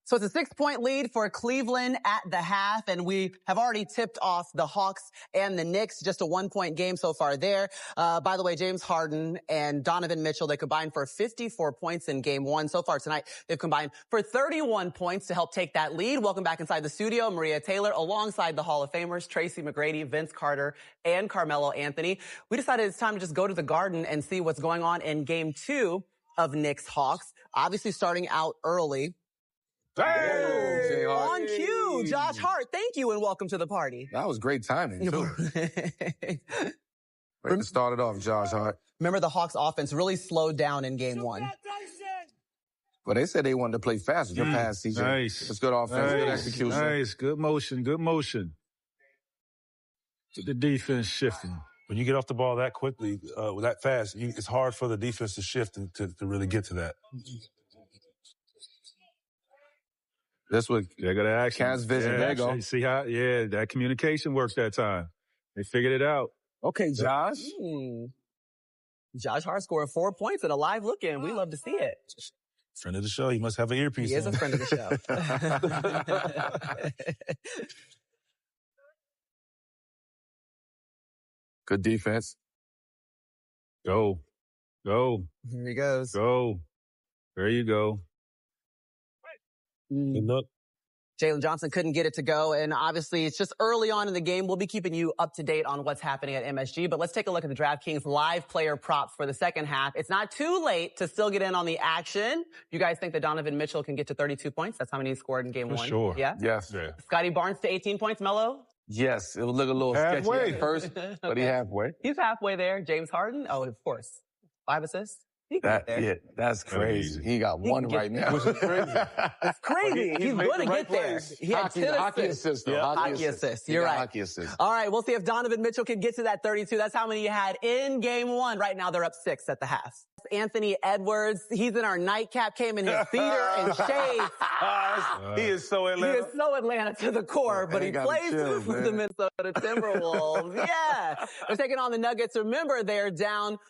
So it's a 6-point lead for Cleveland at the half, and we have already tipped off the Hawks and the Knicks. Just a 1-point game so far there. By the way, James Harden and Donovan Mitchell, they combined for 54 points in game one. So far tonight, they've combined for 31 points to help take that lead. Welcome back inside the studio, Maria Taylor, alongside the Hall of Famers, Tracy McGrady, Vince Carter, and Carmelo Anthony. We decided it's time to just go to the Garden and see what's going on in game two of Knicks Hawks. Obviously starting out early. Hey, on cue, Josh Hart. Thank you and welcome to the party. That was great timing, too. Great to start it off, Josh Hart. Remember, the Hawks offense really slowed down in game one. Well, they said they wanted to play fast. Good pass, CJ. Nice. It's good offense, good execution. Nice. Good motion. Good motion. The defense shifting. When you get off the ball that quickly, that fast, it's hard for the defense to shift to really get to that. This was they got action. Cavs vision. Yeah, there you go. See how, that communication works that time. They figured it out. Okay, Josh. Josh Hart scored 4 points in a live look-in. We love to see it. Friend of the show. He must have an earpiece. He is a friend of the show. Good defense. Go. Here he goes. Go. There you go. Good look. Jalen Johnson couldn't get it to go, and obviously it's just early on in the game. We'll be keeping you up to date on what's happening at MSG, but let's take a look at the DraftKings live player props for the second half. It's not too late to still get in on the action. You guys think that Donovan Mitchell can get to 32 points? That's how many he scored in game one. Sure. Yeah? Yes. Yeah. Scotty Barnes to 18 points, Mello? Yes. It would look a little sketchy at first, but he's halfway. He's halfway there. James Harden? Oh, of course. 5 assists? That's crazy. He got one right now. Which is crazy. It's crazy. He's going to get there. He had 10 hockey assists. Yeah. Hockey assists. You're right. Hockey assists. All right, we'll see if Donovan Mitchell can get to that 32. That's how many you had in game one. Right now, they're up 6 at the half. Anthony Edwards, he's in our nightcap, came in his theater and shades. He is so Atlanta. He is so Atlanta to the core, but he plays for the Minnesota Timberwolves. Yeah. They're taking on the Nuggets. Remember, they're down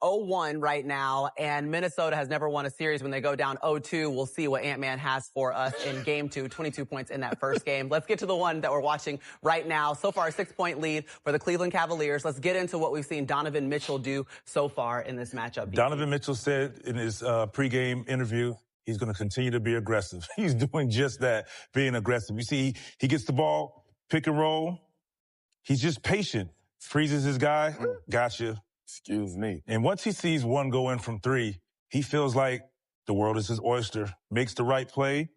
0-1 right now, and Minnesota has never won a series when they go down 0-2. We'll see what Ant-Man has for us in game two. 22 points in that first game. Let's get to the one that we're watching right now. So far, a 6-point lead for the Cleveland Cavaliers. Let's get into what we've seen Donovan Mitchell do so far in this matchup. Donovan Mitchell said in his pregame interview, he's going to continue to be aggressive. He's doing just that, being aggressive. You see, he gets the ball, pick and roll. He's just patient. Freezes his guy. Gotcha. Excuse me. And once he sees one go in from 3, he feels like the world is his oyster. Makes the right play.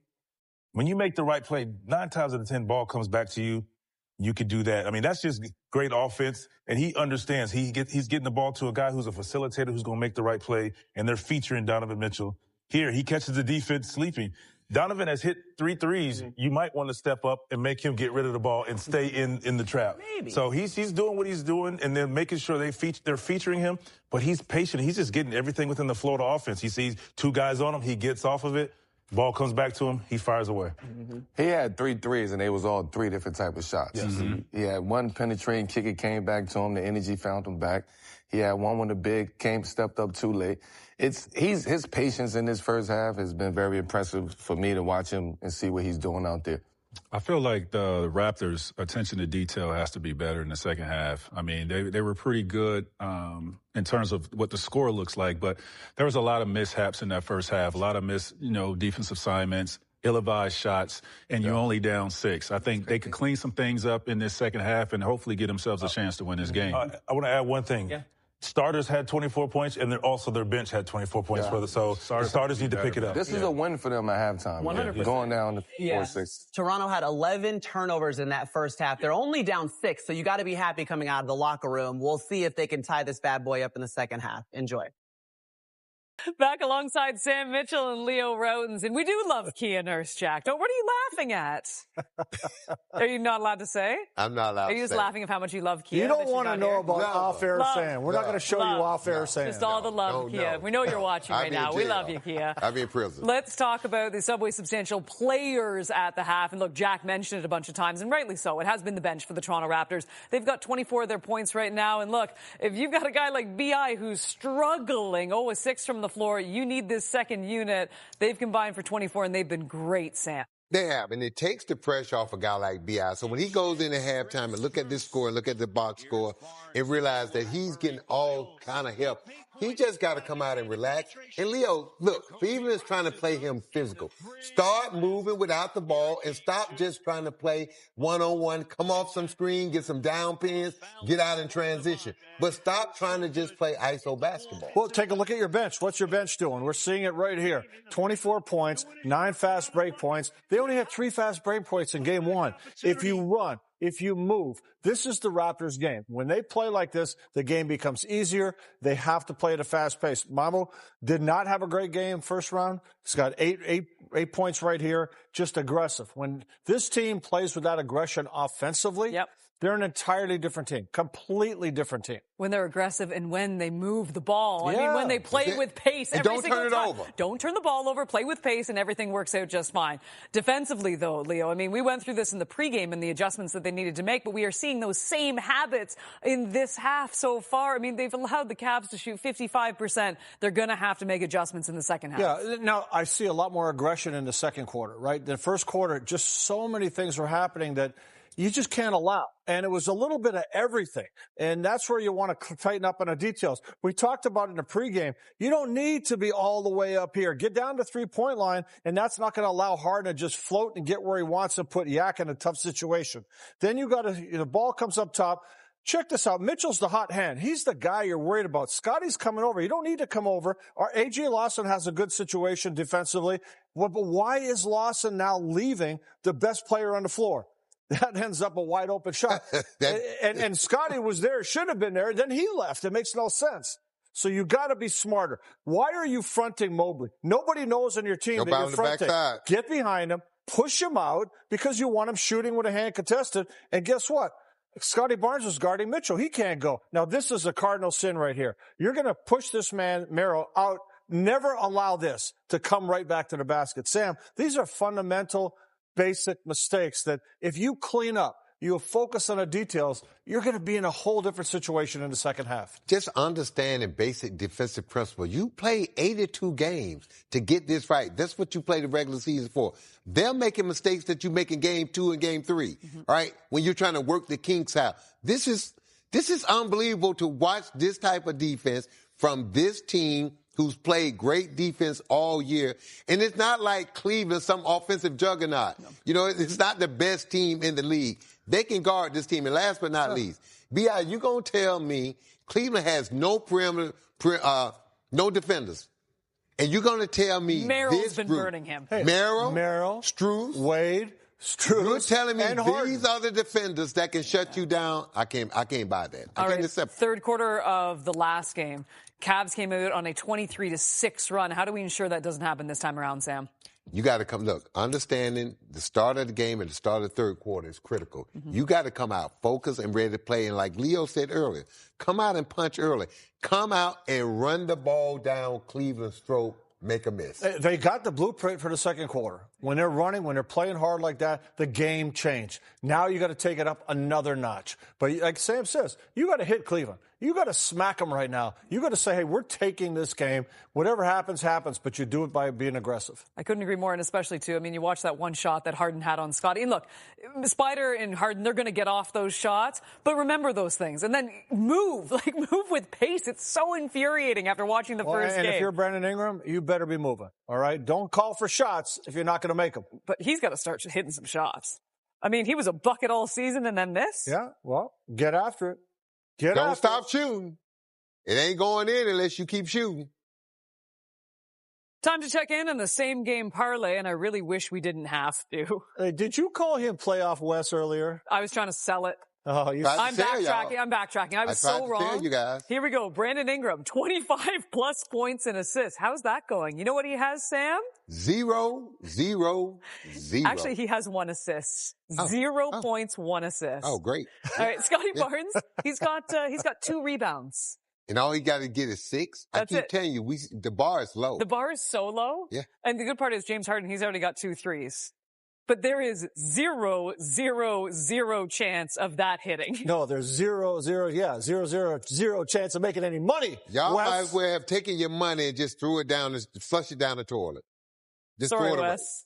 When you make the right play, 9 times out of 10, ball comes back to you. You could do that. I mean, that's just great offense. And he understands. He's getting the ball to a guy who's a facilitator who's going to make the right play. And they're featuring Donovan Mitchell. Here, he catches the defense sleeping. Donovan has hit 3 threes. You might want to step up and make him get rid of the ball and stay in the trap. Maybe. So he's doing what he's doing, and they're making sure they're featuring him. But he's patient. He's just getting everything within the Florida offense. He sees 2 guys on him. He gets off of it. Ball comes back to him. He fires away. He had 3 threes, and they was all 3 different type of shots. Yes. He had one penetrating kick. It came back to him. The energy found him back. He had one when the big stepped up too late. His patience in this first half has been very impressive for me to watch him and see what he's doing out there. I feel like the Raptors' attention to detail has to be better in the second half. I mean, they were pretty good in terms of what the score looks like, but there was a lot of mishaps in that first half, a lot of defensive assignments, ill-advised shots, and you're only down 6. I think they could clean some things up in this second half and hopefully get themselves a chance to win this game. I want to add one thing. Yeah. Starters had 24 points, and then also their bench had 24 points. So the starters need to pick it up. This is a win for them at halftime. 100%. Going down to 4-6. Toronto had 11 turnovers in that first half. They're only down 6, so you got to be happy coming out of the locker room. We'll see if they can tie this bad boy up in the second half. Enjoy. Back alongside Sam Mitchell and Leo Rotens. And we do love Kia, Nurse Jack. What are you laughing at? Are you not allowed to say? I'm not allowed to say. Are you just laughing at how much you love Kia? You don't want to know about off-air Love. Sam. We're not going to show you off-air Sam. Just all the love, Kia. We know you're watching right now. We love you, Kia. I'm in prison. Let's talk about the Subway Substantial players at the half. And look, Jack mentioned it a bunch of times, and rightly so. It has been the bench for the Toronto Raptors. They've got 24 of their points right now. And look, if you've got a guy like B.I. who's struggling, 0-6 from the the floor. You need this second unit. They've combined for 24, and they've been great, Sam. They have, and it takes the pressure off a guy like B.I. So when he goes into halftime and look at this score and look at the box score and realize that he's getting all kind of help, he just got to come out and relax. And Leo, look, Cleveland is trying to play him physical. Start moving without the ball and stop just trying to play one-on-one, come off some screen, get some down pins, get out in transition. But stop trying to just play ISO basketball. Well, take a look at your bench. What's your bench doing? We're seeing it right here. 24 points, 9 fast break points. They only had 3 fast break points in game 1. If you run, if you move, this is the Raptors game. When they play like this, the game becomes easier. They have to play at a fast pace. Mamo did not have a great game first round. He's got eight points right here. Just aggressive. When this team plays with that aggression offensively, they're an entirely different team, completely different team. When they're aggressive and when they move the ball. I mean, when they play with pace every single time. Don't turn it over. Don't turn the ball over. Play with pace, and everything works out just fine. Defensively, though, Leo, I mean, we went through this in the pregame and the adjustments that they needed to make, but we are seeing those same habits in this half so far. I mean, they've allowed the Cavs to shoot 55%. They're going to have to make adjustments in the second half. Yeah, now I see a lot more aggression in the second quarter, right? The first quarter, just so many things were happening that you just can't allow. And it was a little bit of everything. And that's where you want to tighten up on the details. We talked about in the pregame, you don't need to be all the way up here. Get down to 3-point line, and that's not going to allow Harden to just float and get where he wants to put Yak in a tough situation. Then the ball comes up top. Check this out. Mitchell's the hot hand. He's the guy you're worried about. Scotty's coming over. You don't need to come over. Our A.J. Lawson has a good situation defensively. But why is Lawson now leaving the best player on the floor? That ends up a wide open shot. and Scotty was there, should have been there. Then he left. It makes no sense. So you got to be smarter. Why are you fronting Mobley? Nobody knows on your team that you're fronting. Get behind him, push him out because you want him shooting with a hand contested. And guess what? Scotty Barnes was guarding Mitchell. He can't go. Now, this is a cardinal sin right here. You're going to push this man, Merrill, out. Never allow this to come right back to the basket. Sam, these are fundamental basic mistakes that if you clean up, you focus on the details, you're going to be in a whole different situation in the second half. Just understanding basic defensive principle. You play 82 games to get this right. That's what you play the regular season for. They're making mistakes that you make in game 2 and game 3, right? When you're trying to work the kinks out. This is unbelievable to watch this type of defense from this team who's played great defense all year. And it's not like Cleveland, some offensive juggernaut. No. You know, it's not the best team in the league. They can guard this team. And last but not least, B.I., you going to tell me Cleveland has no perimeter, no defenders. And you're going to tell me Merrill's been burning him. Hey, Merrill, Strus, Wade, Strus, you're telling me Harden. These are the defenders that can shut you down? I can't buy that. I can't accept. Third quarter of the last game, Cavs came out on a 23-6 run. How do we ensure that doesn't happen this time around, Sam? You got to come, look, understanding the start of the game and the start of the third quarter is critical. You got to come out focused and ready to play. And like Leo said earlier, come out and punch early. Come out and run the ball down Cleveland's throat. Make a miss. They got the blueprint for the second quarter. When they're running, when they're playing hard like that, the game changed. Now you got to take it up another notch. But like Sam says, you got to hit Cleveland. You got to smack them right now. You got to say, hey, we're taking this game. Whatever happens, happens, but you do it by being aggressive. I couldn't agree more, and especially, too, I mean, you watch that one shot that Harden had on Scotty. And look, Spider and Harden, they're going to get off those shots, but remember those things. And then move with pace. It's so infuriating after watching the first game. And if you're Brandon Ingram, you better be moving, all right? Don't call for shots if you're not going to make them. But he's got to start hitting some shots. I mean, he was a bucket all season, and then this? Yeah, well, get after it. Don't stop shooting. It ain't going in unless you keep shooting. Time to check in on the same game parlay, and I really wish we didn't have to. Hey, did you call him Playoff Wes earlier? I was trying to sell it. Oh, I'm backtracking. I was so wrong. Tell you guys. Here we go. Brandon Ingram, 25-plus points and assists. How's that going? You know what he has, Sam? 0, 0, 0. Actually, he has 1 assist. 0 points, 1 assist. Oh, great. All right, Scotty Barnes, he's got 2 rebounds. And all he got to get is 6. That's I keep telling you, the bar is low. The bar is so low. Yeah. And the good part is James Harden, he's already got 2 threes. But there is 0, 0, 0 chance of that hitting. No, there's 0, 0 chance of making any money. Y'all Wes. might as well have taken your money and just threw it down, flush it down the toilet. Just Sorry, throw it away. Wes.